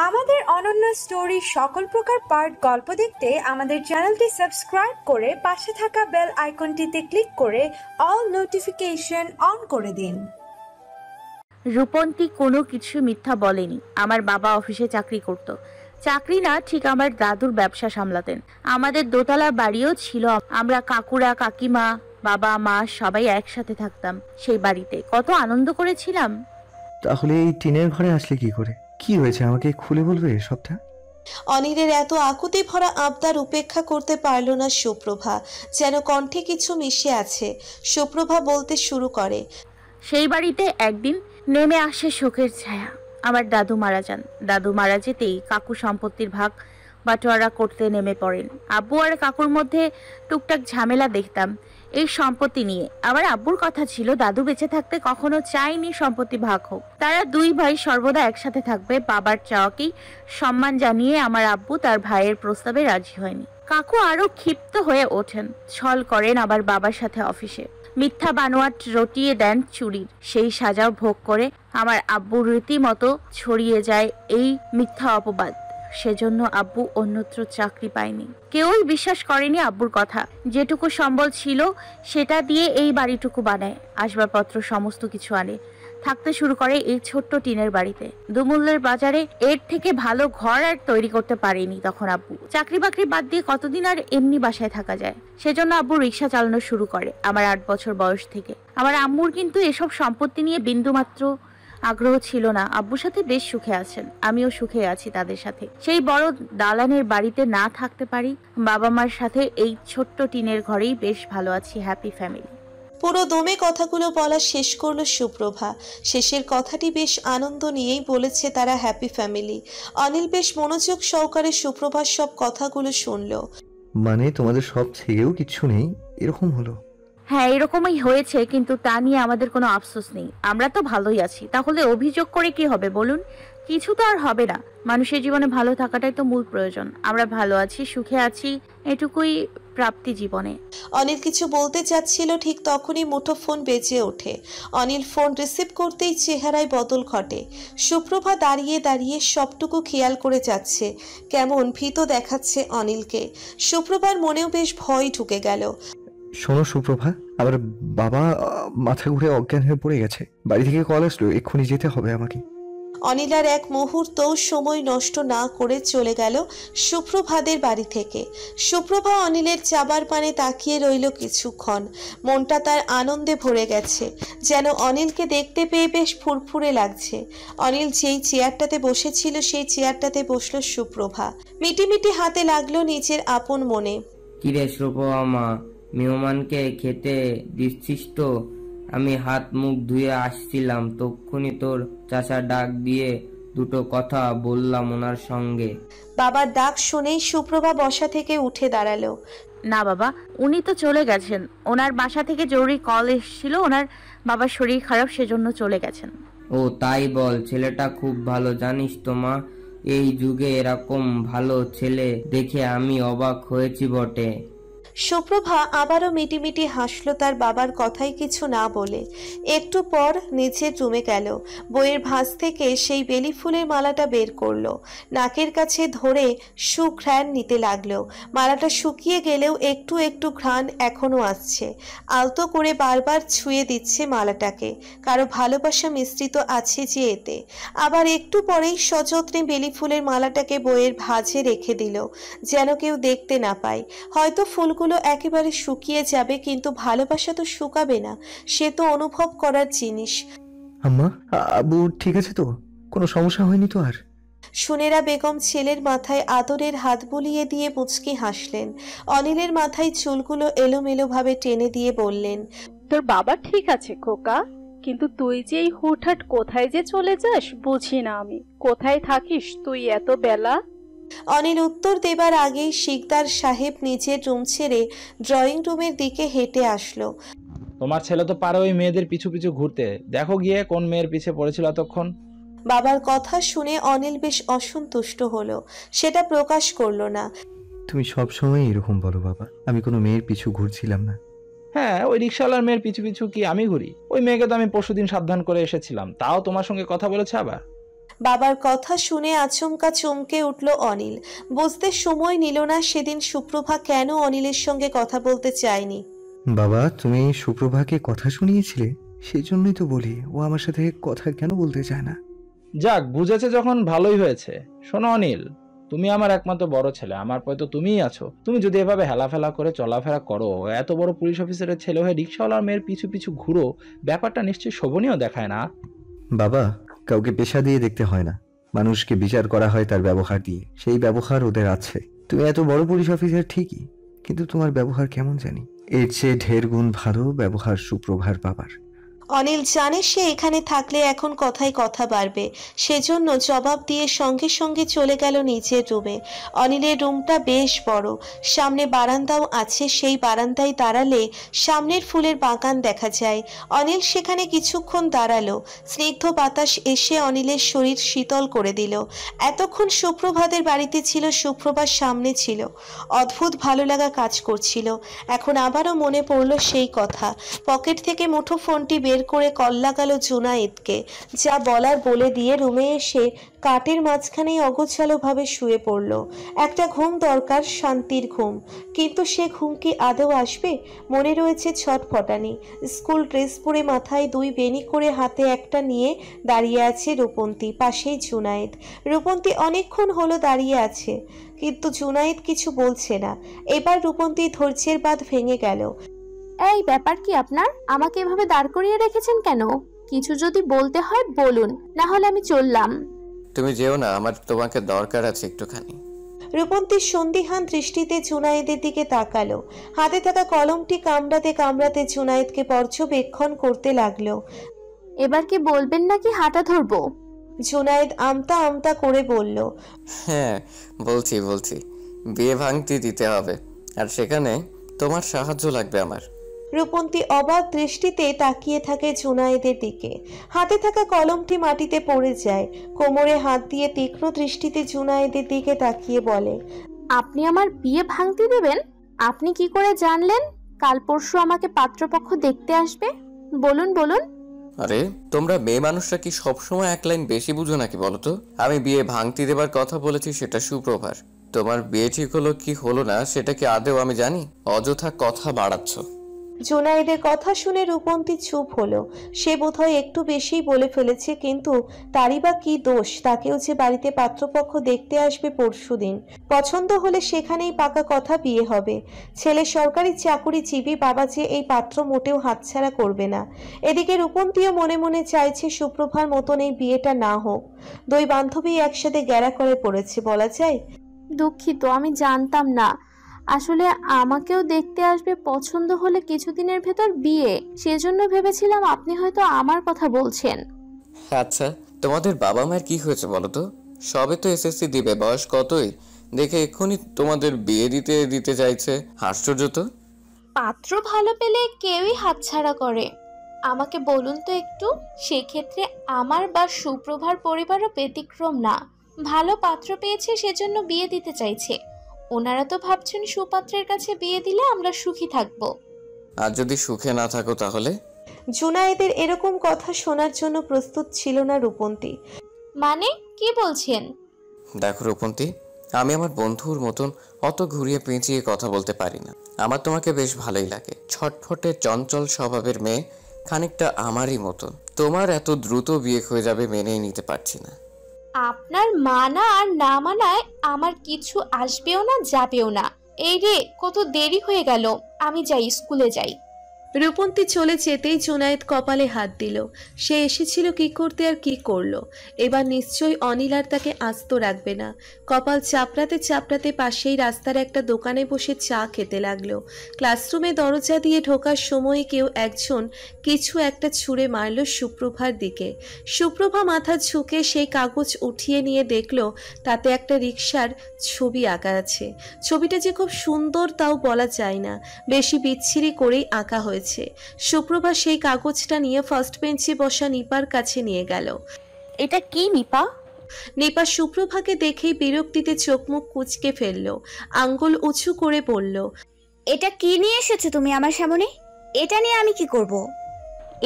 আমাদের অনন্য স্টোরি সকল প্রকার পার্ট গল্প দেখতে আমাদের চ্যানেলটি সাবস্ক্রাইব করে পাশে থাকা বেল আইকনটিতে ক্লিক করে অল নোটিফিকেশন অন করে দিন। রূপন্তী কোনো কিছু মিথ্যা বলেনি। আমার বাবা অফিসে চাকরি করত, চাকরি না ঠিক আমার দাদুর ব্যবসা সামলাতেন। আমাদের দোতলা বাড়িও ছিল। আমরা কাকুরা কাকিমা বাবা মা সবাই একসাথে থাকতাম সেই বাড়িতে। কত আনন্দ করেছিলাম। তাহলে এই টিনের ঘরে আসলে কি করে? কি হয়েছে আমাকে খুলে বলবে সবটা? অনিলের এত আকুতি ভরা আবদার উপেক্ষা করতে পারল না সুপ্রভা। যেন কণ্ঠে কিছু মিশে আছে। সুপ্রভা বলতে শুরু করে, সেই বাড়িতে একদিন নেমে আসে শোকের ছায়া। আমার দাদু মারা যান। দাদু মারা যেতেই কাকু সম্পত্তির ভাগ বাটোয়ারা করতে নেমে পড়েন। আব্বু আর কাকুর মধ্যে টুকটাক ঝামেলা দেখতাম এই সম্পত্তি নিয়ে। আমার আব্বুর কথা ছিল দাদু বেঁচে থাকতে কখনো চায়নি সম্পত্তি ভাগ হোক, তারা দুই ভাই সর্বদা একসাথে থাকবে। বাবার চাওয়াকেই সম্মান জানিয়ে আমার আব্বু তার ভাইয়ের প্রস্তাবে রাজি হয়নি। কাকু আরো ক্ষিপ্ত হয়ে ওঠেন, ছল করেন আবার বাবার সাথে অফিসে। মিথ্যা বানোয়াট রটিয়ে দেন চুরির, সেই সাজাও ভোগ করে আমার আব্বুর রীতিমতো ছড়িয়ে যায় এই মিথ্যা অপবাদ। সেজন্য আব্বু অন্যত্র চাকরি পায়নি। কেউই বিশ্বাস করেনি আব্বুর কথা। যেটুকু সম্বল ছিল সেটা দিয়ে এই বাড়িটুকু বানায়, আসবাবপত্র সমস্ত কিছু আনে, থাকতে শুরু করে এই ছোট্ট টিনের বাড়িতে। দুমূল্যের বাজারে এর থেকে ভালো ঘর আর তৈরি করতে পারেনি তখন আব্বু। চাকরি বাকরি বাদ দিয়ে কতদিন আর এমনি বাসায় থাকা যায়? সেজন্য আব্বু রিক্সা চালানো শুরু করে আমার 8 বছর বয়স থেকে। আমার আম্মুর কিন্তু এসব সম্পত্তি নিয়ে বিন্দুমাত্র আগ্রহ ছিল না। আব্বুর সাথে বেশ সুখে আছেন, আমিও সুখে আছি তাদের সাথে। সেই বড় দালানের বাড়িতে না থাকতে পারি, বাবা মার সাথে এই ছোট্ট টিনের ঘরেই বেশ ভালো আছি, হ্যাপি ফ্যামিলি। পুরো দমে কথাগুলো বলা শেষ করলো সুপ্রভা। শেষের কথাটি বেশ আনন্দ নিয়েই বলেছে তারা হ্যাপি ফ্যামিলি। অনিল বেশ মনোযোগ সহকারে সুপ্রভার সব কথাগুলো শুনল। মানে তোমাদের সব থেকেও কিচ্ছু নেই, এরকম হলো? হ্যাঁ, এরকমই হয়েছে, কিন্তু তা নিয়ে আমাদের কোনো আফসোস নেই। আমরা তো ভালোই আছি, তাহলে অভিযোগ করে কি হবে বলুন? কিছু তো আর হবে না। মানুষের জীবনে ভালো থাকাটাই তো মূল প্রয়োজন। আমরা ভালো আছি, সুখে আছি, এটুকুই প্রাপ্তি জীবনে। অনিল কিছু বলতে চাচ্ছিল, ঠিক তখনই মুঠোফোন বেজে ওঠে। অনিল ফোন রিসিভ করতেই চেহারায় বদল ঘটে। সুপ্রভা দাঁড়িয়ে দাঁড়িয়ে সবটুকু খেয়াল করে যাচ্ছে, কেমন ভীত দেখাচ্ছে অনিলকে। সুপ্রভার মনেও বেশ ভয় ঢুকে গেল। শোনো সুপ্রভা, আমার বাবা মাথা ঘুরে অজ্ঞান হয়ে পড়ে গেছে। বাড়ি থেকে কল আসলো, এক্ষুনি যেতে হবে আমাকে। অনিল আর এক মুহূর্ত সময় নষ্ট না করে চলে গেল সুপ্রভাদের বাড়ি থেকে। সুপ্রভা অনিলের যাবার পানে তাকিয়ে রইল কিছুক্ষণ। মনটা তার আনন্দে ভরে গেছে, যেন অনিলকে দেখতে পেয়ে বেশ ফুরফুরে লাগছে। অনিল যেই চেয়ারটাতে বসেছিল সেই চেয়ারটাতে বসলো সুপ্রভা। মিটিমিটি হাতে লাগলো নিজের আপন মনে। কিরে সুপ্রভা মা, মেহমানকে খেতে দিচ্ছিস তো? আমি হাত মুখ ধুয়ে আসছিলাম, তক্ষুনি তোর চাচা ডাক দিয়ে দুটো কথা বললাম ওনার সঙ্গে। বাবার ডাক শুনেই সুপ্রভা বসা থেকে উঠে দাঁড়ালো। না বাবা, উনি তো চলে গেছেন। ওনার বাসা থেকে জরুরি কল এসেছিল, ওনার বাবার শরীর খারাপ, সেজন্য চলে গেছেন। ও তাই বল? ছেলেটা খুব ভালো, জানিস তো মা, এই যুগে এরকম ভালো ছেলে দেখে আমি অবাক হয়েছি বটে। সুপ্রভা আবারও মিটিমিটি হাসলো তার বাবার কথাই কিছু না বলে। একটু পর নিচের রুমে গেল। বইয়ের ভাঁজ থেকে সেই বেলি ফুলের মালাটা বের করলো, নাকের কাছে ধরে সুঘ্রাণ নিতে লাগলো। মালাটা শুকিয়ে গেলেও একটু একটু ঘ্রাণ এখনো আসছে। আলতো করে বারবার ছুঁয়ে দিচ্ছে মালাটাকে, কারো ভালোবাসা মিশ্রিত আছে যে এতে। আবার একটু পরেই সযত্নে বেলি ফুলের মালাটাকে বইয়ের ভাঁজে রেখে দিল, যেন কেউ দেখতে না পায়। হয়তো ফুলগুলো একেবারে শুকিয়ে যাবে, কিন্তু ভালোবাসা তো শুকাবে না, সে তো অনুভব করার জিনিস। আম্মা, আবু ঠিক আছে তো? কোনো সমস্যা হয়নি তো আর? সুনেরা বেগম ছেলের মাথায় আদরের হাত বুলিয়ে দিয়ে মুচকি হাসলেন। অনিলের মাথায় চুলগুলো এলোমেলো ভাবে টেনে দিয়ে বললেন, তোর বাবা ঠিক আছে খোকা, কিন্তু তুই যে এই হুটহাট কোথায় যে চলে যাস বুঝি না আমি। কোথায় থাকিস তুই এত বেলা? অনিল উত্তর দেবার আগেই শিকদার সাহেব নিজের রুম ছেড়ে ড্রয়িং রুমের দিকে হেঁটে আসলো। তোমার ছেলে তো পারে ওই মেয়েদের পিছু পিছু ঘুরতে, দেখো গিয়ে কোন মেয়ের পিছে পড়েছিল এতক্ষণ। বাবার কথা শুনে অনিল বেশ অসন্তুষ্ট হলো, সেটা প্রকাশ করলো না। তুমি সব সময় এরকম বলো বাবা, আমি কোনো মেয়ের পিছু ঘুরছিলাম না। হ্যাঁ, ওই রিক্সাওয়ালার মেয়ের পিছু পিছু কি আমি ঘুরি? ওই মেয়েকে তো আমি পরশুদিন সাবধান করে এসেছিলাম, তাও তোমার সঙ্গে কথা বলেছে আবার। বাবার কথা শুনে আচমকা চমকে উঠল অনিল। বুঝতে সময় নিল না সেদিন সুপ্রভা কেন অনিলের সঙ্গে কথা বলতে চায়নি। বাবা, তুমি সুপ্রভাকে কথা শুনিয়েছিলে? সেই জন্যই তো বলি, ও আমার সাথে কথা কেন বলতে চায় না। যাক, বুঝেছে যখন ভালোই হয়েছে। শোনো অনিল, তুমি আমার একমাত্র বড় ছেলে, আমার পরে তো তুমিই আছো। তুমি যদি এভাবে হেলাফেলা করে চলাফেরা করো, এত বড় পুলিশ অফিসারের ছেলে হয়ে রিক্সাওয়ালার মেয়ের পিছু পিছু ঘুরো, ব্যাপারটা নিশ্চয়ই শোভনীয় দেখায় না। বাবা, কাউকে পেশা দিয়ে দেখতে হয় না, মানুষকে বিচার করা হয় তার ব্যবহার দিয়ে। সেই ব্যবহার ওদের আছে। তুমি এত বড় পুলিশ অফিসার ঠিকই, কিন্তু তোমার ব্যবহার কেমন জানি। এর চেয়ে ঢের গুণ ভালো ব্যবহার সুপ্রভার বাবার। অনিল জানে সে এখানে থাকলে এখন কথায় কথা বাড়বে, সেজন্য জবাব দিয়ে সঙ্গে সঙ্গে চলে গেল নিচের রুমে। অনিলের রুমটা বেশ বড়, সামনে বারান্দাও আছে। সেই বারান্দায় দাঁড়ালে সামনের ফুলের বাগান দেখা যায়। অনিল সেখানে কিছুক্ষণ দাঁড়ালো। স্নিগ্ধ বাতাস এসে অনিলের শরীর শীতল করে দিল। এতক্ষণ সুপ্রভাদের বাড়িতে ছিল, সুপ্রভার সামনে ছিল। অদ্ভুত ভালো লাগা কাজ করছিল। এখন আবারও মনে পড়ল সেই কথা। পকেট থেকে মুঠো ফোনটি বের করে কল লাগালো জুনায়েদকে। যা বলার বলে দিয়ে রুমে এসে কাটের মাঝখানেই অগোছালোভাবে শুয়ে পড়ল। একটা ঘুম দরকার, শান্তির ঘুম। কিন্তু সে ঘুম কি আদৌ আসবে? মনে রয়েছে ছটফটানি। স্কুল ড্রেস পরে মাথায় দুই বেনি করে হাতে একটা নিয়ে দাঁড়িয়ে আছে রূপন্তী, পাশেই জুনায়েদ। রূপন্তী অনেকক্ষণ হলো দাঁড়িয়ে আছে, কিন্তু জুনায়েদ কিছু বলছে না। এবার রূপন্তী ধৈর্যের বাঁধ ভেঙে গেল। এই ব্যাপার কি আপনার? আমাকে এভাবে দাঁড় করিয়ে রেখেছেন কেন? কিছু যদি বলতে হয় বলুন, না হলে আমি চললাম। তুমি যেও না, আমার তোমাকে দরকার আছে একটুখানি। রূপন্তীর সন্দিহান দৃষ্টিতে জুনায়েদের দিকে তাকালো। হাতে থাকা কলমটি কামড়াতে কামড়াতে জুনায়েদকে পর্যবেক্ষণ করতে লাগলো। এবার কি বলবেন নাকি হাঁটা ধরবো? জুনায়েদ আমতা আমতা করে বলল, হ্যাঁ, বলছি। বিয়ে ভাঙতি দিতে হবে, আর সেখানে তোমার সাহায্য লাগবে আমার। রূপন্তী অবাক দৃষ্টিতে তাকিয়ে থাকে জুনায়েদের দিকে। হাতে থাকা কলমটি মাটিতে পড়ে যায়। কোমরে হাত দিয়ে তীক্ষ্ণ দৃষ্টিতে জুনায়েদের দিকে তাকিয়ে বলে, আপনি আমার বিয়ে ভাঙতে দেবেন? আপনি কি করে জানলেন কাল পরশু আমাকে পাত্রপক্ষ দেখতে আসবে? বলুন। আরে, তোমরা মেয়ে মানুষরা কি সবসময় এক লাইন বেশি বুঝো নাকি বলো তো? আমি বিয়ে ভাঙতি দেবার কথা বলেছি, সেটা সুপ্রভার। তোমার বিয়ে ঠিক হলো কি হলো না সেটা কি আদেও আমি জানি? অযথা কথা বাড়াচ্ছ। জুনায়েদের কথা শুনে রূপন্তী চুপ হলো। সে বোধহয় একটু বেশিই বলে ফেলেছে, কিন্তু তারই বা কি দোষ? তাকেও যে বাড়িতে পাত্রপক্ষ দেখতে আসবে পরশুদিন। পছন্দ হলে সেখানেই পাকা কথা, বিয়ে হবে। ছেলে সরকারি চাকুরিজীবী, বাবা যে এই পাত্র মোটেও হাতছাড়া করবে না। এদিকে রূপন্তীও মনে মনে চাইছে সুপ্রভার মতন এই বিয়েটা না হোক। দুই বান্ধবী একসাথে গ্যারা করে পড়েছে বলা যায়। দুঃখিত, আমি জানতাম না। আসলে আমাকেও দেখতে আসবে, পছন্দ হলে কিছুদিনের ভেতর বিয়ে। সেজন্য ভেবেছিলাম আপনি হয়তো আমার কথা বলছেন। আচ্ছা, তোমাদের বাবা মায়ের কি হয়েছে বলো তো? সবে তো এসএসসি দিবে, বয়স কতই দেখে এক্ষুনি তোমাদের বিয়ে দিতে চাইছে। আশ্চর্য তো। পাত্র ভালো পেলে কেউই হাতছাড়া করে। আমাকে বলুন তো একটু, সেক্ষেত্রে আমার বা সুপ্রভার পরিবারও ব্যতিক্রম না। ভালো পাত্র পেয়েছে সেজন্য বিয়ে দিতে চাইছে। ওনারা তো ভাবছেন সুপাত্রের কাছে বিয়ে দিলে আমরা সুখী থাকবো। আর যদি সুখে না থাকো তাহলে? জুনায়েদের এরকম কথা শোনার জন্য প্রস্তুত ছিল না রূপন্তী। মানে কি বলছেন? দেখো রূপন্তী, আমি আমার বন্ধুর মতন অত ঘুরিয়ে পেঁচিয়ে কথা বলতে পারি না। আমার তোমাকে বেশ ভালোই লাগে। ছটফটে চঞ্চল স্বভাবের মেয়ে, খানিকটা আমারই মতন। তোমার এত দ্রুত বিয়ে হয়ে যাবে মেনেই নিতে পারছি না। আপনার মানা আর না মানায় আমার কিছু আসবেও না, যাবেও না। এই রে, কত দেরি হয়ে গেল, আমি যাই, স্কুলে যাই। রূপন্তী চলে যেতেই জুনায়েদ কপালে হাত দিল। সে এসেছিল কি করতে আর কি করলো। এবার নিশ্চয়ই অনিল আর তাকে আস্ত রাখবে না। কপাল চাপড়াতে চাপড়াতে পাশেই রাস্তার একটা দোকানে বসে চা খেতে লাগলো। ক্লাসরুমে দরজা দিয়ে ঢোকার সময় কেউ একজন কিছু একটা ছুঁড়ে মারল সুপ্রভার দিকে। সুপ্রভা মাথা ঝুঁকে সেই কাগজ উঠিয়ে নিয়ে দেখলো তাতে একটা রিকশার ছবি আঁকা আছে। ছবিটা যে খুব সুন্দর তাও বলা যায় না, বেশি বিচ্ছিরি করেই আঁকা হয়েছে। সুপ্রভা সেই কাগজটা নিয়ে ফার্স্ট বেঞ্চে বসা নিপার কাছে নিয়ে গেল। এটা কি নিপা? নিপা সুপ্রভাকে দেখেই বিরক্তিতে চোখ মুখ কুঁচকে ফেললো, আঙ্গুল উঁচু করে বলল, এটা কি নিয়ে এসেছো তুমি আমার সামনে? এটা নিয়ে আমি কি করব?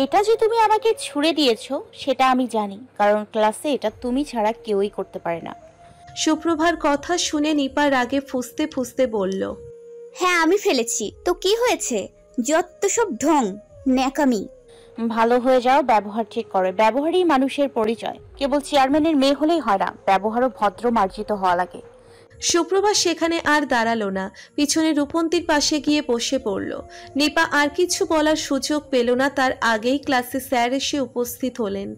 এটা যে তুমি আমাকে ছুঁড়ে দিয়েছো সেটা আমি জানি, কারণ ক্লাসে এটা তুমি ছাড়া কেউই করতে পারে না। সুপ্রভার কথা শুনে নিপা রাগে ফুঁসতে ফুঁসতে বলল, হ্যাঁ আমি ফেলেছি, তো কি হয়েছে? যত সব ঢং, ন্যাকামি। ভালো হয়ে যাও, ব্যবহার ঠিক করো। ব্যবহারই মানুষের পরিচয়। কেবল চেয়ারম্যানের মেয়ে হলেই হয় না, ব্যবহারও ভদ্র মার্জিত হওয়া লাগে। সুপ্রভা সেখানে আর দাঁড়ালো না, পিছনে রূপন্তীর পাশে গিয়ে বসে পড়ল। নিপা আর কিছু বলার সুযোগ পেল না, তার আগেই ক্লাসে স্যার এসে উপস্থিত হলেন।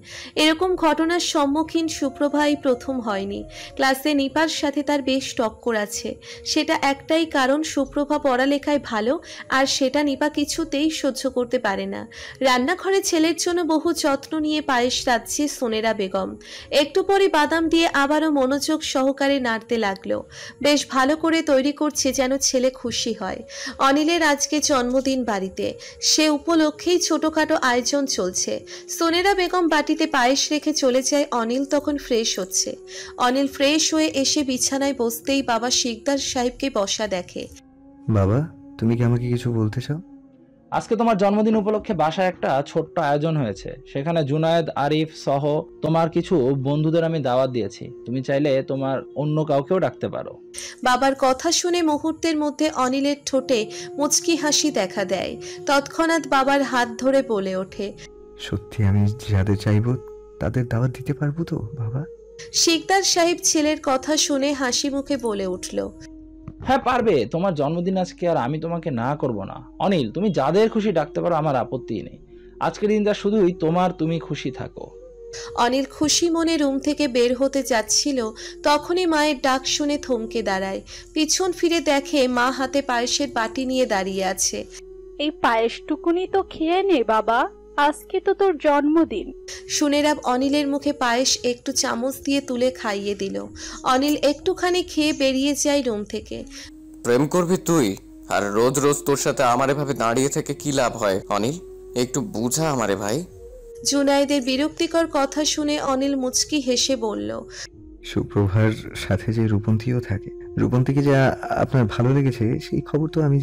এরকম ঘটনার সম্মুখীন সুপ্রভা এই প্রথম হয়নি। ক্লাসে নিপার সাথে তার বেশ টক্কর আছে, সেটা একটাই কারণ, সুপ্রভা পড়ালেখায় ভালো, আর সেটা নিপা কিছুতেই সহ্য করতে পারে না। রান্নাঘরে ছেলের জন্য বহু যত্ন নিয়ে পায়েস রাঁধছে সোনেরা বেগম। একটু পরে বাদাম দিয়ে আবারও মনোযোগ সহকারে নাড়তে লাগলো। বেশ ভালো করে তৈরি করছে, যেন ছেলে খুশি হয়। অনিলের আজকে জন্মদিন বাড়িতে, সে উপলক্ষেই ছোটখাটো আয়োজন চলছে। সোনেরা বেগম বাটিতে পায়েস রেখে চলে যায়, অনিল তখন ফ্রেশ হচ্ছে। অনিল ফ্রেশ হয়ে এসে বিছানায় বসতেই বাবা শিকদার সাহেবকে বসা দেখে। বাবা, তুমি কি আমাকে কিছু বলতে চাও? আজকে তোমার জন্মদিন উপলক্ষে বাসায় একটা ছোট্ট আয়োজন হয়েছে, সেখানে জুনায়েদ, আরিফ সহ তোমার কিছু বন্ধুদের আমি দাওয়াত দিয়েছি। তুমি চাইলে তোমার অন্য কাউকেও ডাকতে পারো। বাবার কথা শুনে মুহূর্তের মধ্যে অনিলের ঠোঁটে মুচকি হাসি দেখা দেয়। তৎক্ষণাৎ বাবার হাত ধরে বলে ওঠে, সত্যি আমি যাদের চাইবো তাদের দাওয়াত দিতে পারবো তো বাবা? শিকদার সাহেব ছেলের কথা শুনে হাসি মুখে বলে উঠল, হ্যাঁ পারবে, তোমার জন্মদিন আজকে, আর আমি তোমাকে না করব না। অনিল, তুমি যাদের খুশি ডাকতে পারো, আমার আপত্তি নেই। আজকের দিনটা শুধুই তোমার, তুমি খুশি থাকো। অনিল খুশি মনে রুম থেকে বের হতে যাচ্ছিল, তখনই মায়ের ডাক শুনে থমকে দাঁড়ায়। পিছন ফিরে দেখে মা হাতে পায়েসের বাটি নিয়ে দাঁড়িয়ে আছে। এই পায়েসটুকুনি তো খেয়ে নে বাবা, আজকে তো তোর জন্মদিন। সুনেরাব অনিলের মুখে পায়েস একটু চামচ দিয়ে তুলে খাইয়ে দিল। অনিল একটুখানি খেয়ে বেরিয়ে যায় রুম থেকে। প্রেম করবি তুই, আর রোজ রোজ তোর সাথে আমার এভাবে দাঁড়িয়ে থেকে কি লাভ হয় অনিল? একটু বুঝা আমারে ভাই। জুনায়েদের বিরক্তিকর কথা শুনে অনিল মুচকি হেসে বলল, সুপ্রভার সাথে যে রূপন্তীও থাকে, রূপন্তীকে যে আপনার ভালো লেগেছে সেই খবর তো আমি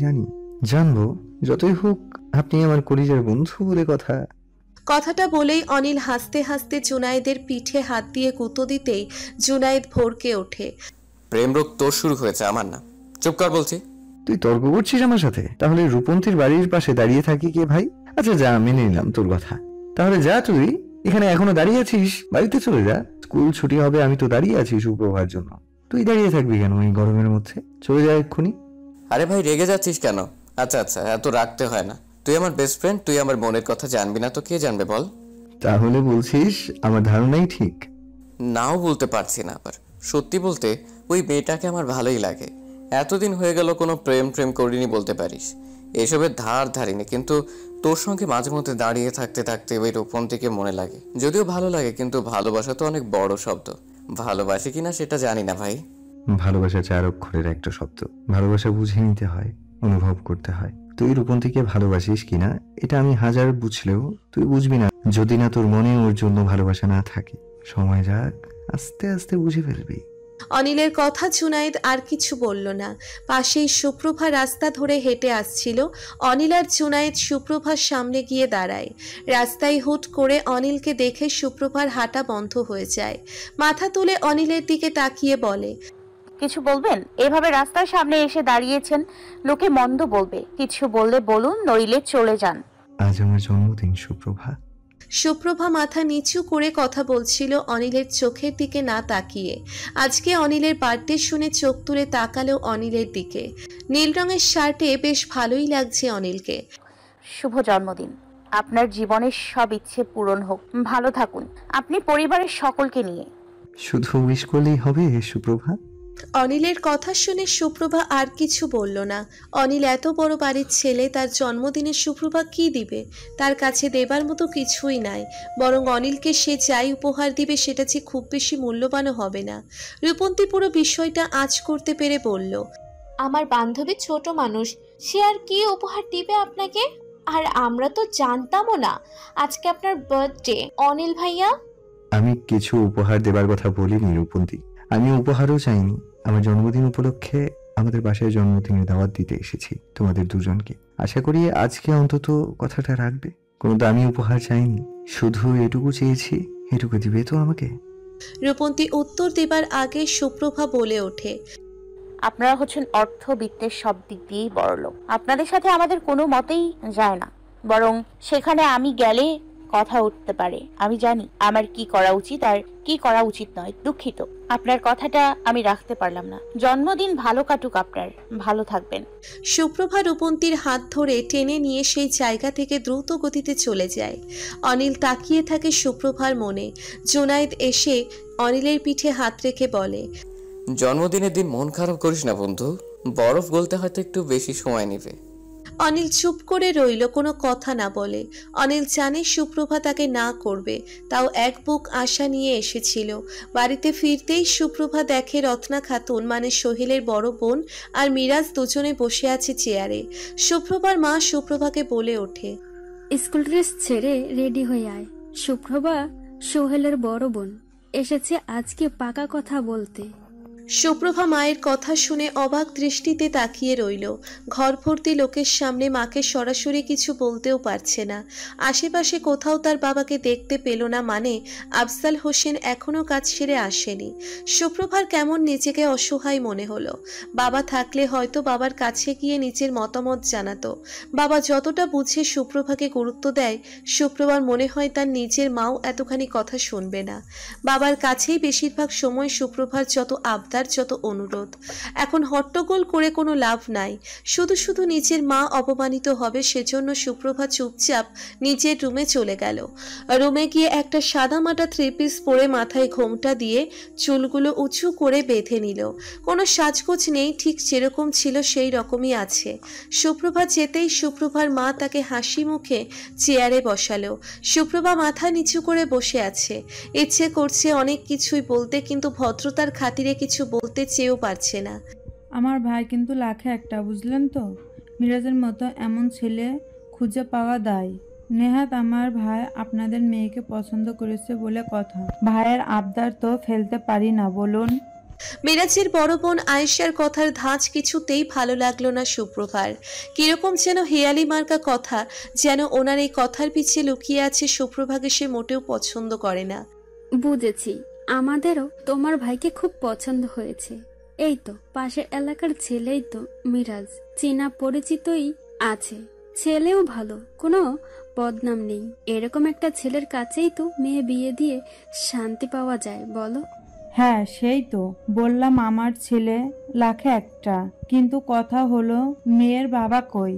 জানবো। যতই হোক আপনি আমার কলিজার বন্ধু বলে কথা। কথাটা বলেই অনিল হাসতে হাসতে জুনায়েদের পিঠে হাত দিয়ে গুঁতো দিতেই জুনায়েদ ভরকে ওঠে। প্রেম রোগ তোর শুরু হয়েছে, আমার না। চুপ কর বলছি। তুই তর্ক করছিস আমার সাথে? তাহলে রূপন্তীর বাড়ির পাশে দাঁড়িয়ে থাকি কে ভাই? আচ্ছা যা, মেনে নিলাম তোর কথা। তাহলে যা, তুই এখানে এখনো দাঁড়িয়ে আছিস? বাড়িতে চলে যা, স্কুল ছুটি হবে, আমি তো দাঁড়িয়ে আছি সুপ্রভার জন্য। তুই দাঁড়িয়ে থাকবি কেন এই গরমের মধ্যে? চলে যা এক্ষুনি। আরে ভাই, রেগে যাচ্ছিস কেন? আচ্ছা আচ্ছা, এত রাখতে হয় না। তুই আমার বেস্ট ফ্রেন্ড, তুই আমার মনের কথা জানবি না তো কে জানবে বল? তাহলে বলছিস আমার ধারণাই ঠিক? নাও বলতে পারছি না। আবার সত্যি বলতে ওই মেয়েটাকে আমার ভালোই লাগে। এতদিন হয়ে গেল কোনো প্রেম করিনি বলতে পারিস। এসবের ধার ধারিনি, কিন্তু তোর সঙ্গে মাঝে মধ্যে দাঁড়িয়ে থাকতে থাকতে ওই রূপন্তীকে মনে লাগে। যদিও ভালো লাগে, কিন্তু ভালোবাসা তো অনেক বড় শব্দ। ভালোবাসি কিনা সেটা জানি না ভাই। ভালোবাসা 4 অক্ষরের একটা শব্দ। ভালোবাসা বুঝে নিতে হয়, অনুভব করতে হয়। তুই রূপন্তীকে ভালোবাসিস কিনা এটা আমি হাজার বুঝলেও তুই বুঝবি না, যদি না তোর মনে ওর জন্য ভালোবাসা না থাকে। সময় যাক, আস্তে আস্তে বুঝে ফেলবি। অনিলের কথা জুনায়েদ আর কিছু বলল না। পাশেই সুপ্রভা রাস্তা ধরে হেঁটে আসছিল। অনিল আর জুনায়েদ সুপ্রভার সামনে গিয়ে দাঁড়ায়। রাস্তায় হুট করে অনিলকে দেখে সুপ্রভার হাঁটা বন্ধ হয়ে যায়। মাথা তুলে অনিলের দিকে তাকিয়ে বলে, কিছু বলবেন? এভাবে রাস্তার সামনে এসে দাঁড়িয়েছেন, লোকে মন্দ বলবে। কিছু বললে বলুন, নইলে চলে যান। আজ আমার জন্মদিন সুপ্রভা। সুপ্রভা মাথা নিচু করে কথা বলছিল, অনিলের চোখের দিকে না তাকিয়ে। আজকে অনিলের বার্থডে শুনে চোখ তুলে তাকালো অনিলের দিকে। নীল রঙের শার্টে বেশ ভালোই লাগছে অনিলকে। শুভ জন্মদিন। আপনার জীবনের সব ইচ্ছে পূরণ হোক। ভালো থাকুন আপনি পরিবারের সকলকে নিয়ে। শুধু উইশ করলেই হবে সুপ্রভা? অনিলের কথা শুনে সুপ্রভা আর কিছু বলল না। অনিল এত বড় বাড়ির ছেলে, তার জন্মদিনে সুপ্রভা কি দিবে? তার কাছে দেবার মতো কিছুই নাই। বরং অনিলকে সে যাই উপহার দিবে সেটা যে খুব বেশি মূল্যবানও হবে না। রূপন্তী পুরো বিষয়টা আঁচ করতে পেরে বলল, আমার বান্ধবী ছোট মানুষ, সে আর কি উপহার দিবে আপনাকে? আর আমরা তো জানতামও না আজকে আপনার বার্থডে অনিল ভাইয়া। আমি কিছু উপহার দেবার কথা বলিনি রূপন্তী। আমি উপহারও চাইনি। আমার জন্মদিন উপলক্ষে আমাদের বাসায় জন্মদিনের দাওয়াত দিতে এসেছি তোমাদের দুজনকে। আশা করি আজকে অন্তত কথাটা রাখবে। কোনো দামি উপহার চাইনি, শুধু এটুকু চেয়েছি, এটুকু দিবে তো আমাকে? রূপন্তী উত্তর দেবার আগে সুপ্রভা বলে ওঠে, আপনারা হচ্ছেন অর্থবিত্তের সব দিক দিয়েই বড়লোক। আপনাদের সাথে আমাদের কোনো মতেই যায় না, বরং সেখানে আমি গেলে কথা উঠতে পারে। আমি জানি আমার কি করা উচিত আর কি করা উচিত নয়। দুঃখিত, আপনার কথাটা আমি রাখতে পারলাম না। জন্মদিন ভালো কাটুক আপনার, ভালো থাকবেন। সুপ্রভা রূপন্তীর হাত ধরে টেনে নিয়ে সেই জায়গা থেকে দ্রুত গতিতে চলে যায়। অনিল তাকিয়ে থাকে সুপ্রভার মনে। জুনায়েদ এসে অনিলের পিঠে হাত রেখে বলে, জন্মদিনের দিন মন খারাপ করিস না বন্ধু, বরফ গলতে হয়তো একটু বেশি সময় নেবে। অনিল চুপ করে রইল, কোনো কথা না বলে। অনিল জানে সুপ্রভা তাকে না করবে, তাও এক বুক আশা নিয়ে এসেছিল। বাড়িতে ফিরতেই সুপ্রভা দেখে রত্না খাতুন মানে সোহেলের বড় বোন আর মিরাজ দুজনে বসে আছে চেয়ারে। সুপ্রভার মা সুপ্রভাকে বলে ওঠে, স্কুল ড্রেস ছেড়ে রেডি হয়ে আয়। সুপ্রভা সোহেলের বড় বোন এসেছে আজকে পাকা কথা বলতে। সুপ্রভা মায়ের কথা শুনে অবাক দৃষ্টিতে তাকিয়ে রইল। ঘর ভর্তি লোকের সামনে মাকে সরাসরি কিছু বলতেও পারছে না। আশেপাশে কোথাও তার বাবাকে দেখতে পেল না, মানে আফজাল হোসেন এখনো কাজ সেরে আসেনি। সুপ্রভার কেমন নিজেকে অসহায় মনে হলো। বাবা থাকলে হয়তো বাবার কাছে গিয়ে নিজের মতামত জানাতো। বাবা যতটা বুঝে সুপ্রভাকে গুরুত্ব দেয়, সুপ্রভার মনে হয় তার নিজের মাও এতখানি কথা শুনবে না। বাবার কাছেই বেশিরভাগ সময় সুপ্রভার যত আবদার, যত অনুরোধ। এখন হট্টগোল করে কোনো লাভ নাই, শুধু শুধু নিজের মা অপমানিত হবে। সেজন্য সুপ্রভা চুপচাপ নিজের রুমে চলে গেল। রুমে গিয়ে একটা সাদামাটা থ্রি পিস পরে মাথায় ঘোমটা দিয়ে চুলগুলো উঁচু করে বেঁধে নিল। কোনো সাজগোজ নেই, ঠিক যেরকম ছিল সেই রকমই আছে। সুপ্রভা যেতেই সুপ্রভার মা তাকে হাসি মুখে চেয়ারে বসালো। সুপ্রভা মাথা নিচু করে বসে আছে। ইচ্ছে করছে অনেক কিছুই বলতে, কিন্তু ভদ্রতার খাতিরে কিছু বলতে চেয়েও পারছে না। আমার ভাই কিন্তু লাখে একটা, বুঝলেন তো? মিরাজের মতো এমন ছেলে খুঁজে পাওয়া দায়। নেহাত আমার ভাই আপনাদের মেয়েকে পছন্দ করেছে বলে কথা, ভাইয়ের আবদার তো ফেলতে পারি না, বলুন। মিরাজের বড় বোন আয়েশার কথার ধাঁচ কিছুতেই ভালো লাগলো না সুপ্রভার। কিরকম যেন হেয়ালি মার্কা কথা, যেন ওনার এই কথার পিছিয়ে লুকিয়ে আছে সুপ্রভাকে সে মোটেও পছন্দ করে না। বুঝেছি, আমাদেরও তোমার ভাইকে খুব পছন্দ হয়েছে। এই তো পাশের এলাকার ছেলেই তো মিরাজ, চেনা পরিচিতই আছে, ছেলেও ভালো, কোনো বদনাম নেই। এরকম একটা ছেলের কাছেই তো মেয়ে বিয়ে দিয়ে শান্তি পাওয়া যায়, বলো? হ্যাঁ, সেই তো বললাম আমার ছেলে লাখে একটা, কিন্তু কথা হলো মেয়ের বাবা কই?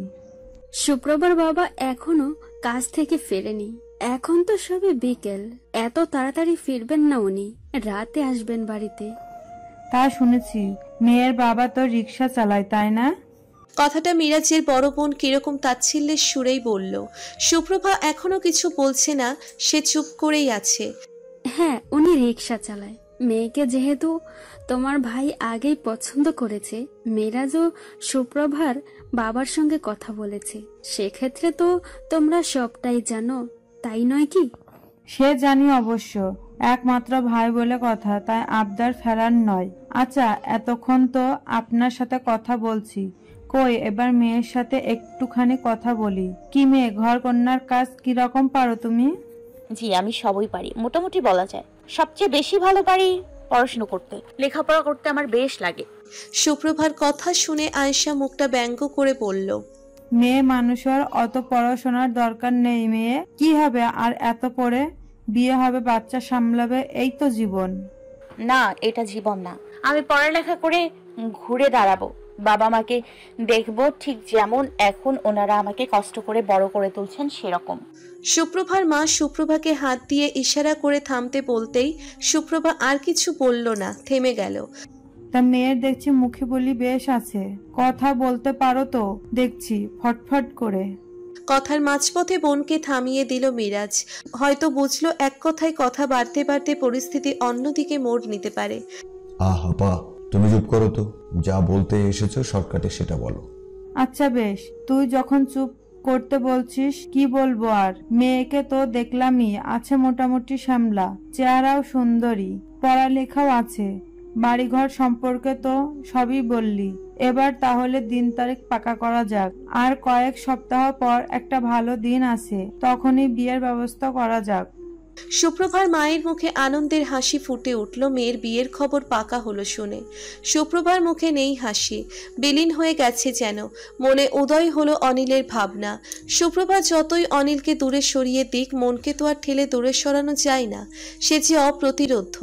সুপ্রভার বাবা এখনো কাজ থেকে ফেরেনি। এখন তো সবে বিকেল, এত তাড়াতাড়ি ফিরবেন না উনি, রাতে আসবেন বাড়িতে। তা শুনেছি, মেয়ের বাবা তো রিক্সা চালায়, তাই না? কথাটা মিরাজের বড় বোন কিরকম তাচ্ছিল্যের সুরেই বলল। সুপ্রভা এখনো কিছু বলছে না, সে চুপ করেই আছে। হ্যাঁ, উনি রিক্সা চালায়। মেয়েকে যেহেতু তোমার ভাই আগেই পছন্দ করেছে, মিরাজও সুপ্রভার বাবার সঙ্গে কথা বলেছে, সেক্ষেত্রে তো তোমরা সবটাই জানো, তাই নয় কি? সে জানি অবশ্য, একমাত্র ভাই বলে কথা, তাই আবদার ফেরার নয়। আচ্ছা, এতক্ষণ তো আপনার সাথে কথা বলছি, কই এবার মেয়ের সাথে একটুখানি কথা বলি। কি মেয়ে, ঘর কন্যার কাজ কিরকম পারো তুমি? জি, আমি সবই পারি, মোটামুটি বলা যায়। সবচেয়ে বেশি ভালো পারি পড়াশোনা করতে, লেখাপড়া করতে আমার বেশ লাগে। সুপ্রভার কথা শুনে আয়েশা মুখটা ব্যঙ্গ করে বলল, মেয়ে মানুষের অত পড়াশোনার দরকার নেই। মেয়ে কি হবে আর এত পড়ে? বিয়ে হবে, বাচ্চা সামলাবে, এই তো জীবন। না, এটা জীবন না। আমি পড়ালেখা করে ঘুরে দাঁড়াবো, বাবা মাকে দেখবো, ঠিক যেমন এখন ওনারা আমাকে কষ্ট করে বড় করে তুলছেন সেরকম। সুপ্রভার মা সুপ্রভাকে হাত দিয়ে ইশারা করে থামতে বলতেই সুপ্রভা আর কিছু বলল না, থেমে গেল। তা মেয়ের দেখছি মুখে বলি বেশ আছে, কথা বলতে পারো তো দেখছি ফটফট করে। কথার মাঝপথে বোনকে থামিয়ে দিল মিরাজ। হয়তো বুঝলো এক কথায় কথা বাড়তে বাড়তে পরিস্থিতি অন্যদিকে মোড় নিতে পারে। আহা, তুমি চুপ করো তো, যা বলতে এসেছো শর্টকাটে সেটা বলো। আচ্ছা বেশ, তুই যখন চুপ করতে বলছিস কি বলবো আর। মেয়েকে তো দেখলামই, আছে মোটামুটি সামলা, চেহারাও সুন্দরী, পড়ালেখাও আছে, বাড়িঘর সম্পর্কে তো সবই বললি, এবার তাহলে দিন তারিখ পাকা করা যাক। আর কয়েক সপ্তাহ পর একটা ভালো দিন আছে, তখনই বিয়ের ব্যবস্থা করা যাক। সুপ্রভার মায়ের মুখে আনন্দের হাসি ফুটে উঠল মেয়ের বিয়ের খবর পাকা হলো শুনে। সুপ্রভার মুখে নেই হাসি, বিলীন হয়ে গেছে যেন। মনে উদয় হলো অনিলের ভাবনা। সুপ্রভা যতই অনিলকে দূরে সরিয়ে দিক, মনকে তো আর ঠেলে দূরে সরানো যায় না। সে যে অপ্রতিরোধ্য।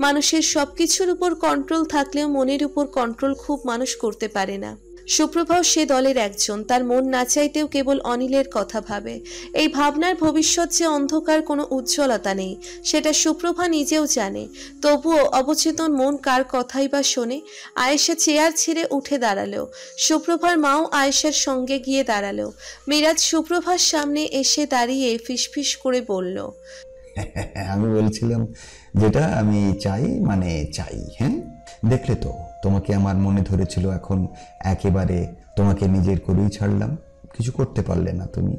মানুষের সবকিছুর উপর কন্ট্রোল থাকলেও মনের উপর কন্ট্রোল খুব মানুষ করতে পারে না। সুপ্রভাও সে দলের একজন। তার মন না চাইতেও কেবল অনিলের কথা ভাবে। এই ভাবনার ভবিষ্যৎ যে অন্ধকার, কোনো উজ্জ্বলতা নেই, সেটা সুপ্রভা নিজেও জানে। তবুও অবচেতন মন কার কথাই বা শোনে। আয়েশা চেয়ার ছেড়ে উঠে দাঁড়ালো। সুপ্রভার মাও আয়েশার সঙ্গে গিয়ে দাঁড়ালো। মিরাজ সুপ্রভার সামনে এসে দাঁড়িয়ে ফিসফিস করে বলল, আমি বলছিলাম যেটা আমি চাই, মানে চাই। হ্যাঁ, দেখলে তো, তোমাকে আমার মনে ধরেছিল, এখন একেবারে তোমাকে নিজের করেই ছাড়লাম। কিছু করতে পারলে না তুমি।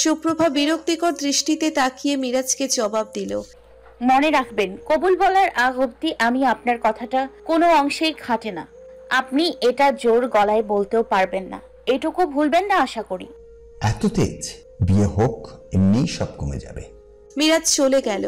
সুপ্রভা বিরক্তিকর দৃষ্টিতে তাকিয়ে মিরাজকে জবাব দিল, মনে রাখবেন, কবুল বলার আগ অব্দি আমি আপনার কথাটা কোনো অংশেই খাটে না। আপনি এটা জোর গলায় বলতেও পারবেন না, এটুকু ভুলবেন না আশা করি। এত তেজ? বিয়ে হোক, এমনিই সব কমে যাবে। মিরাজ চলে গেল।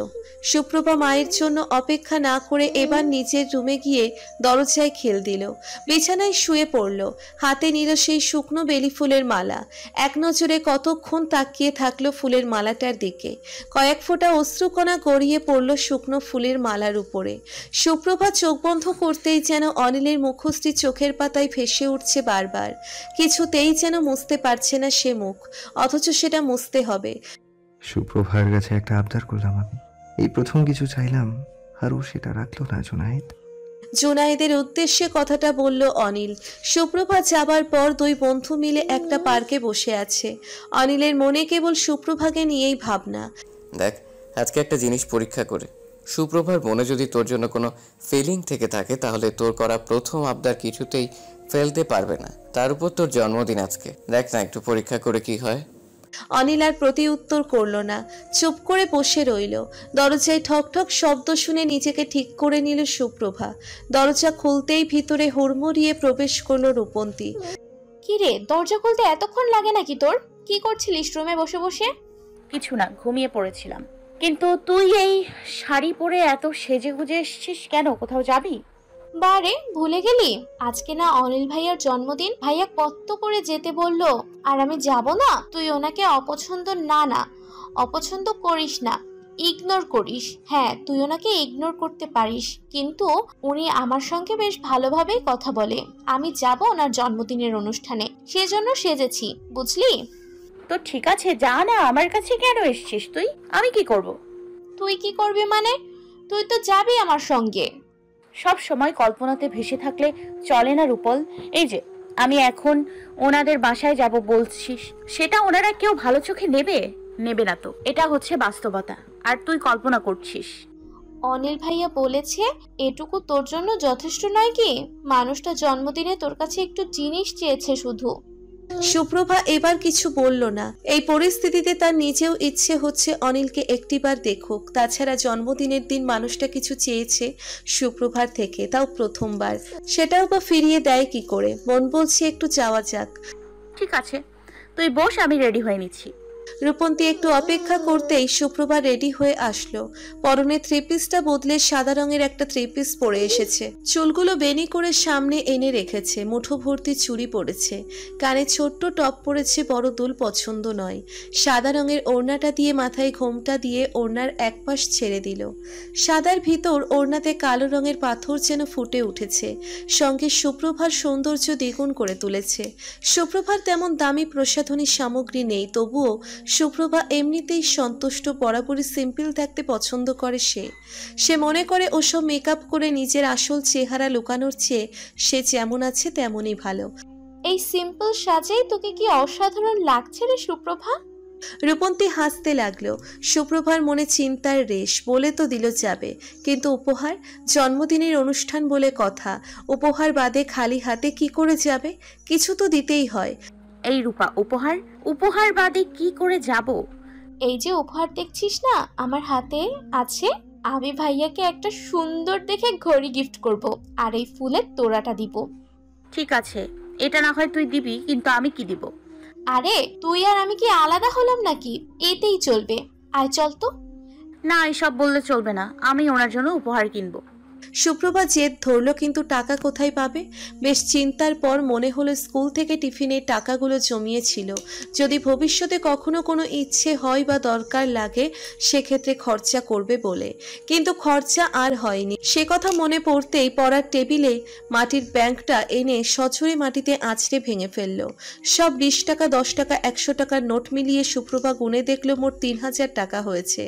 সুপ্রভা মায়ের জন্য অপেক্ষা না করে এবার নিজের রুমে গিয়ে দরজায় খিল দিল। বিছানায় শুয়ে পড়ল। হাতে নিল সেই শুকনো বেলি ফুলের মালা। এক নজরে কতক্ষণ তাকিয়ে থাকলো ফুলের মালাটার দিকে। কয়েক ফোঁটা অশ্রুকণা গড়িয়ে পড়ল শুকনো ফুলের মালার উপরে। সুপ্রভা চোখ বন্ধ করতেই যেন অনিলের মুখশ্রী চোখের পাতায় ভেসে উঠছে বারবার। কিছুতেই যেন মুছতে পারছে না সে মুখ, অথচ সেটা মুছতে হবে। সুপ্রভার কাছে একটা আবদার করলাম আমি, এই প্রথম কিছু চাইলাম, আর ও সেটা রাখলো না জুনায়েদ। জুনায়েদের উদ্দেশ্যে কথাটা বলল অনিল। সুপ্রভা যাবার পর দুই বন্ধু মিলে একটা পার্কে বসে আছে। অনিলের মনে কেবল সুপ্রভাকে নিয়েই ভাবনা। দেখ, আজকে একটা জিনিস পরীক্ষা করে, সুপ্রভার মনে যদি তোর জন্য কোনো ফিলিং থেকে থাকে, তাহলে তোর করা প্রথম আবদার কিছুতেই ফেলতে পারবে না। তার উপর তোর জন্মদিন আজকে, দেখ না একটু পরীক্ষা করে কি হয়। অনিল আর প্রতি উত্তর করল না, চুপ করে বসে রইল। দরজায় ঠক ঠক শব্দ শুনে নিজেকে ঠিক করে নিল সুপ্রভা। দরজা খুলতেই ভিতরে হুড়মুড়িয়ে প্রবেশ করলো রূপন্তী। কি রে, দরজা খুলতে এতক্ষণ লাগে নাকি তোর? কি করছিলিস রুমে বসে বসে? কিছু না, ঘুমিয়ে পড়েছিলাম। কিন্তু তুই এই শাড়ি পরে এত সেজে গুজে এসছিস কেন? কোথাও যাবি? বারে, ভুলে গেলি? আজকে না অনিল ভাইয়ার জন্মদিন। ভাইয়া কত করে যেতে বললো, আর আমি যাব না? তুই ওনাকে অপছন্দ করিস না, ইগনোর করিস। হ্যাঁ, তুই ওনাকে ইগনোর করতে পারিস, কিন্তু উনি আমার সঙ্গে বেশ ভালোভাবেই কথা বলে। আমি যাব ওনার জন্মদিনের অনুষ্ঠানে, সেজন্য সেজেছি, বুঝলি? তো ঠিক আছে, যা না। আমার কাছে কেন এসছিস তুই? আমি কি করব? তুই কি করবি মানে? তুই তো যাবি আমার সঙ্গে। সব সময় কল্পনাতে ভেসে থাকলে চলে না রূপল। এই যে আমি এখন ওনাদের বাসায় যাব বলছিস, সেটা ওনারা কেউ ভালো চোখে নেবে না তো। এটা হচ্ছে বাস্তবতা, আর তুই কল্পনা করছিস। অনিল ভাইয়া বলেছে এটুকু তোর জন্য যথেষ্ট নয় কি? মানুষটা জন্মদিনে তোর কাছে একটু জিনিস চেয়েছে শুধু। সুপ্রভা এবার কিছু বলল না। এই পরিস্থিতিতে তার নিজেও ইচ্ছে হচ্ছে অনিলকে একটিবার দেখুক। তাছাড়া জন্মদিনের দিন মানুষটা কিছু চেয়েছে সুপ্রভার থেকে, তাও প্রথমবার। সেটাও বা ফিরিয়ে দেয় কি করে? মন বলছে একটু যাওয়া যাক। ঠিক আছে, তুই বস, আমি রেডি হয়ে নিচ্ছি। রূপন্তী একটু অপেক্ষা করতেই সুপ্রভা রেডি হয়ে আসলো। পরনে থ্রি পিসটা বদলে সাদা রঙের একটা থ্রি পিস পরে এসেছে। চুলগুলো বেনি করে সামনে এনে রেখেছে, মুঠো ভর্তি চুড়ি পরেছে, কানে ছোট্ট টপ পরেছে, বড় দুল পছন্দ নয়। সাদা রঙের ওড়নাটা দিয়ে মাথায় ঘোমটা দিয়ে ওড়নার এক পাশ ছেড়ে দিল। সাদার ভিতর ওড়নাতে কালো রঙের পাথর যেন ফুটে উঠেছে, সঙ্গে সুপ্রভার সৌন্দর্য দ্বিগুণ করে তুলেছে। সুপ্রভার তেমন দামি প্রসাধনী সামগ্রী নেই, তবুও সুপ্রভা এমনিতেই সন্তুষ্ট। বরাবরই সিম্পল থাকতে পছন্দ করে সে মনে করে ওসব মেকআপ করে নিজের আসল চেহারা লুকানোর চেয়ে সে যেমন আছে তেমনই ভালো। এই সিম্পল সাজেই তোকে কি অসাধারণ লাগছে রে সুপ্রভা? রূপন্তী হাসতে লাগলো। সুপ্রভার মনে চিন্তার রেশ। বলে তো দিল যাবে, কিন্তু উপহার? জন্মদিনের অনুষ্ঠান বলে কথা, উপহার বাদে খালি হাতে কি করে যাবে? কিছু তো দিতেই হয়। এই রূপা, উপহার বাদে কি করে যাব? এই যে উপহার দেখছিস না আমার হাতে আছে, আমি ভাইয়াকে একটা সুন্দর দেখে ঘড়ি গিফট করব, আর এই ফুলের তোড়াটা দিব। ঠিক আছে, এটা না হয় তুই দিবি, কিন্তু আমি কি দিব? আরে তুই আর আমি কি আলাদা হলাম নাকি? এতেই চলবে। আয় চল তো। না, এসব বললে চলবে না, আমি ওনার জন্য উপহার কিনবো। সুপ্রভা জেদ ধরল, কিন্তু টাকা কোথায় পাবে? বেশ চিন্তার পর মনে হলো স্কুল থেকে টিফিনের টাকাগুলো জমিয়েছিল, যদি ভবিষ্যতে কখনো কোনো ইচ্ছে হয় বা দরকার লাগে সেক্ষেত্রে খরচা করবে বলে। কিন্তু খরচা আর হয়নি। সে কথা মনে পড়তেই পড়ার টেবিলে মাটির ব্যাংকটা এনে সজোরে মাটিতে আছড়ে ভেঙে ফেলল। সব 20 টাকা, 10 টাকা, 100 টাকার নোট মিলিয়ে সুপ্রভা গুনে দেখল মোট 3000 টাকা হয়েছে।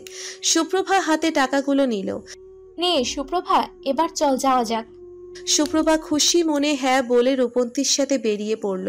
সুপ্রভা হাতে টাকাগুলো নিল। নে সুপ্রভা, এবার চল যাওয়া যাক। সুপ্রভা খুশি মনে হ্যাঁ বলে রূপন্তীর সাথে বেরিয়ে পড়ল।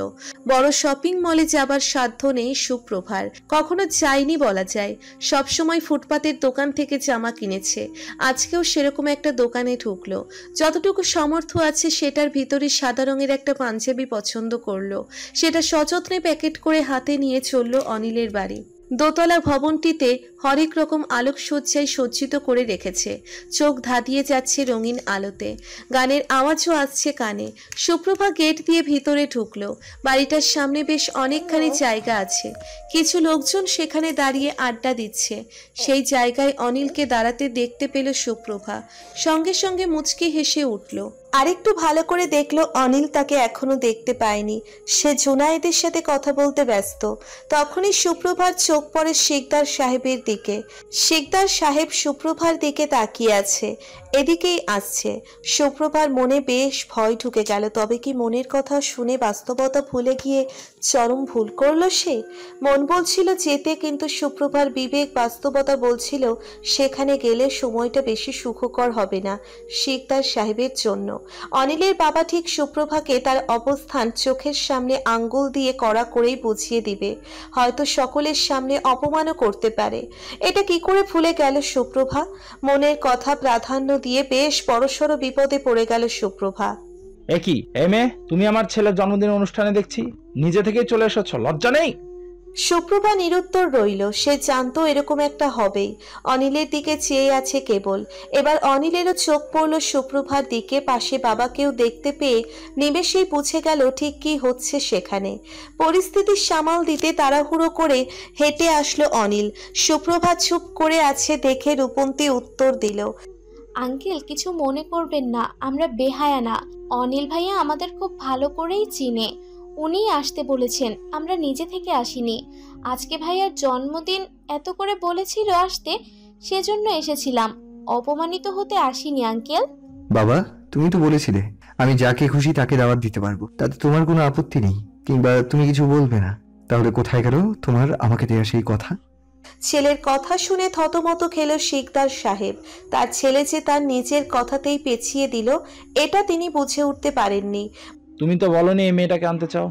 বড় শপিং মলে যাবার সাধ্য নেই সুপ্রভার, কখনো যায়নি বলা যায়। সবসময় ফুটপাতের দোকান থেকে জামা কিনেছে, আজকেও সেরকম একটা দোকানে ঢুকলো। যতটুকু সামর্থ্য আছে সেটার ভিতরে সাদা রঙের একটা পাঞ্জাবি পছন্দ করলো। সেটা সযত্নে প্যাকেট করে হাতে নিয়ে চলল অনিলের বাড়ি। দোতলা ভবনটিতে হরেক রকম আলোকসজ্জায় সজ্জিত করে রেখেছে। চোখ ধাঁধিয়ে যাচ্ছে রঙিন আলোতে, গানের আওয়াজও আসছে কানে। সুপ্রভা গেট দিয়ে ভিতরে ঢুকলো। বাড়িটার সামনে বেশ অনেকখানি জায়গা আছে, কিছু লোকজন সেখানে দাঁড়িয়ে আড্ডা দিচ্ছে। সেই জায়গায় অনিলকে দাঁড়াতে দেখতে পেল সুপ্রভা, সঙ্গে সঙ্গে মুচকি হেসে উঠল। আরেকটু ভালো করে দেখলো অনিল তাকে এখনো দেখতে পায়নি, সে জুনায়েদের সাথে কথা বলতে ব্যস্ত। তখনই সুপ্রভার চোখ পড়ে শিকদার সাহেবের দিকে। শিকদার সাহেব সুপ্রভার দিকে তাকিয়ে আছে, এদিকেই আসছে। সুপ্রভার মনে বেশ ভয় ঢুকে গেল, তবে কি মনের কথা শুনে বাস্তবতা ভুলে গিয়ে চরম ভুল করলো সে? মন বলছিল যেতে, কিন্তু সুপ্রভার বিবেক বাস্তবতা বলছিল সেখানে গেলে সময়টা বেশি সুখকর হবে না শিকদার সাহেবের জন্য। অনিলের বাবা ঠিক সুপ্রভাকে তার অবস্থান চোখের সামনে আঙ্গুল দিয়ে কড়া করেই বুঝিয়ে দিবে, হয়তো সকলের সামনে অপমানও করতে পারে। এটা কি করে ভুলে গেল সুপ্রভা? মনের কথা প্রাধান্য দিয়ে বেশ বড়সড় বিপদে পড়ে গেল সুপ্রভা। একই এ মেয়ে, তুমি আমার ছেলের জন্মদিন অনুষ্ঠানে দেখছি নিজে থেকেই চলে এসেছো, লজ্জা নেই? সুপ্রভা নিরুত্তর রইল। সে জানতো এরকম একটা হবেই। অনিলের দিকে চেয়ে আছে কেবল। এবার অনিলেরও চোখ পড়ল সুপ্রভার দিকে। পাশে বাবাকেও দেখতে পেয়ে নিমেষেই বুঝে গেল ঠিক কি হচ্ছে সেখানে। পরিস্থিতি সামাল দিতে তাড়াহুড়ো করে হেঁটে আসলো অনিল। সুপ্রভা চুপ করে আছে দেখে রূপন্তী উত্তর দিল, আঙ্কেল কিছু মনে করবেন না, আমরা বেহায়া না। অনিল ভাইয়া আমাদের খুব ভালো করেই চিনে, উনিই আসতে বলেছেন, আমরা নিজে থেকে আসিনি। আজকে ভাইয়ার জন্মদিন এত করে বলেছিল আসতে, সেজন্য এসেছিলাম, অপমানিত হতে আসিনি আঙ্কেল। বাবা, তুমি তো বলেছিলে আমি যাকে খুশি তাকে দাওয়াত দিতে পারবো, তাতে তোমার কোনো আপত্তি নেই, কিংবা তুমি কিছু বলবে না। তাহলে কোথায় গেল তোমার আমাকে দেয়া সেই কথা? ছেলের কথা শুনে থতমত খেল শিকদার সাহেব। তার ছেলে যে তার নিজের কথাতেই পেছিয়ে দিল, এটা তিনি বুঝে উঠতে পারেননি। তুমি তো বলনি এই মেয়েটাকে আনতে চাও।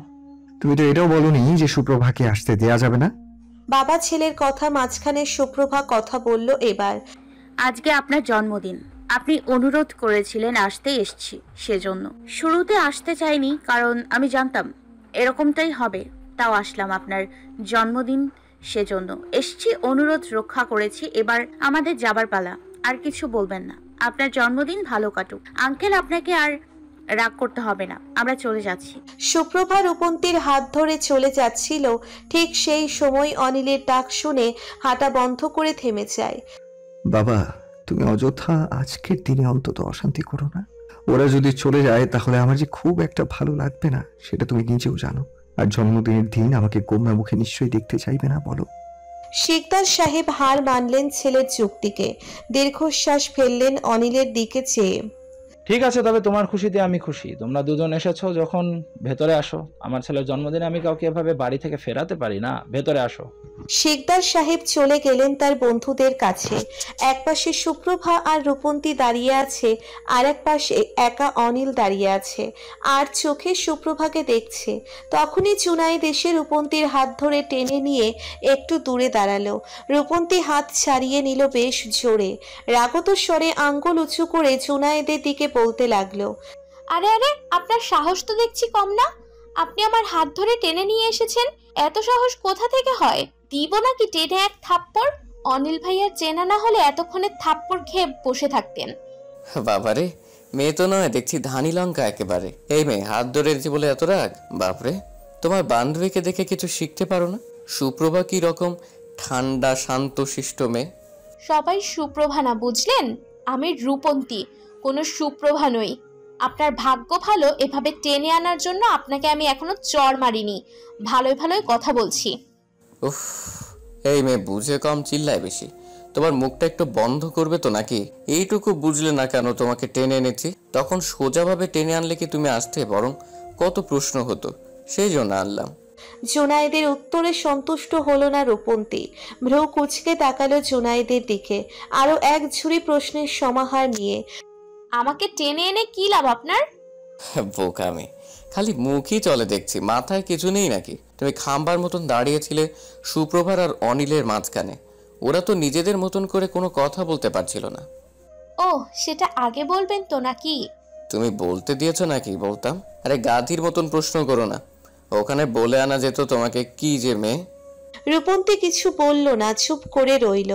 তুমি তো এটাও বলনি যে সুপ্রভাকে আসতে দেয়া যাবে না। বাবা ছেলের কথা মাঝখানে সুপ্রভা কথা বলল এবার। আজকে আপনার জন্মদিন, আপনি অনুরোধ করেছিলেন আসতে, এসেছি সেজন্য। শুরুতে আসতে চাইনি কারণ আমি জানতাম এরকমটাই হবে, তাও আসলাম আপনার জন্মদিন সেজন্য এসেছি, অনুরোধ রক্ষা করেছি। এবার আমাদের যাবার পালা, আর কিছু বলবেন না। আপনার জন্মদিন ভালো কাটুক আঙ্কেল, আপনাকে আর রাগ করতে হবে না, আমরা চলে যাচ্ছি। সুপ্রভা রূপন্তীর হাত ধরে চলে যাচ্ছিল, ঠিক সেই সময় অনিলের ডাক শুনে হাঁটা বন্ধ করে থেমে যায়। বাবা, তুমি অযথা আজকের দিনে অন্তত অশান্তি করো না। ওরা যদি চলে যায় তাহলে আমার যে খুব একটা ভালো লাগবে না, সেটা তুমি নিজেও জানো। আর জন্মদিনের দিন আমাকে গোমরা মুখে নিশ্চয়ই দেখতে চাইবে না, বলো? শিকদার সাহেব হার মানলেন ছেলের যুক্তিকে। দীর্ঘশ্বাস ফেললেন অনিলের দিকে চেয়ে। ঠিক আছে, তবে তোমার খুশিতে আমি খুশি। তোমরা দুজন এসেছো যখন, ভেতরে আসো। আমার ছেলের জন্মদিনে আমি কাউকে এভাবে বাড়ি থেকে ফেরাতে পারি না, ভেতরে আসো। শিকদার সাহেব চলে গেলেন তার বন্ধুদের কাছে। এক পাশে সুপ্রভা আর রূপন্তী দাঁড়িয়ে আছে, আর এক পাশে একা অনিল দাঁড়িয়ে আছে, আর চোখে সুপ্রভাকে দেখছে। তখনই জুনায়েদ এসে রূপন্তীর হাত ধরে টেনে নিয়ে একটু দূরে দাঁড়ালো। রূপন্তী হাত ছাড়িয়ে নিল বেশ জোরে, রাগত স্বরে আঙ্গুল উঁচু করে জুনায়েদের দিকে বলতে লাগলো, আরে আরে, আপনার সাহস তো দেখছি কম না। আপনি আমার হাত ধরে টেনে নিয়ে এসেছেন, এত সাহস কোথা থেকে হয়? দিব নাকি টেনে এক থাপ্পড়? অনিল ভাইয়ার চেনা না হলে এতক্ষণে থাপ্পড় খেয়ে বসে থাকতেন। বাবারে, মেয়ে তো নয়, দেখছি ধানি লঙ্কা একেবারে। এই মেয়ে, হাত ধরেছি বলে এত রাগ? বাপরে, তোমার বান্ধবীকে দেখে কিছু শিখতে পারো না? সুপ্রভা কি রকম ঠান্ডা শান্ত শিষ্ট মেয়ে। সবাই সুপ্রভা না, বুঝলেন? আমি রূপন্তী, কোনো সুপ্রভা নই। আপনার ভাগ্য ভালো এভাবে টেনে আনার জন্য আপনাকে আমি এখনো চড় মারিনি। ভালোই ভালোই কথা বলছি। উফ, এই মেয়ে বুঝে কম, চিল্লায় বেশি। তোমার মুখটা একটু বন্ধ করবে তো নাকি? এইটুকু বুঝলে না কেন তোমাকে টেনে এনেছি? তখন সোজাভাবে টেনে আনলে কি তুমি আসতে? বরং কত প্রশ্ন হতো, সেই জন্য আনলাম। জুনায়েদের উত্তরে সন্তুষ্ট হলো না রূপন্তী। ভ্রু কুচকে তাকালো জুনায়েদের দিকে আরো এক ঝুড়ি প্রশ্নের সমাহার নিয়ে। আমাকে টেনে এনে কি লাভ আপনার? বোকামি, খালি মুখই চলে দেখছি, মাথায় কিছু নেই নাকি? তুমি খাম্বার মতন দাঁড়িয়েছিলে সুপ্রভার আর অনিলের মাঝখানে। ওরা তো নিজেদের মতন করে কোনো কথা বলতে পারছিল না। ও, সেটা আগে বলবেন তো নাকি? তুমি বলতে দিয়েছো নাকি? বলতাম। আরে গাধীর মতন প্রশ্ন করো না, ওখানে বলে আনা যেত তোমাকে। কি যে মেয়ে। রূপন্তী কিছু বলল না, চুপ করে রইল।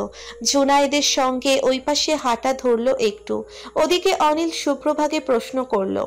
জুনায়েদের সঙ্গে ওই পাশে হাঁটা ধরল একটু। ওদিকে অনিল সুপ্রভাকে প্রশ্ন করলো,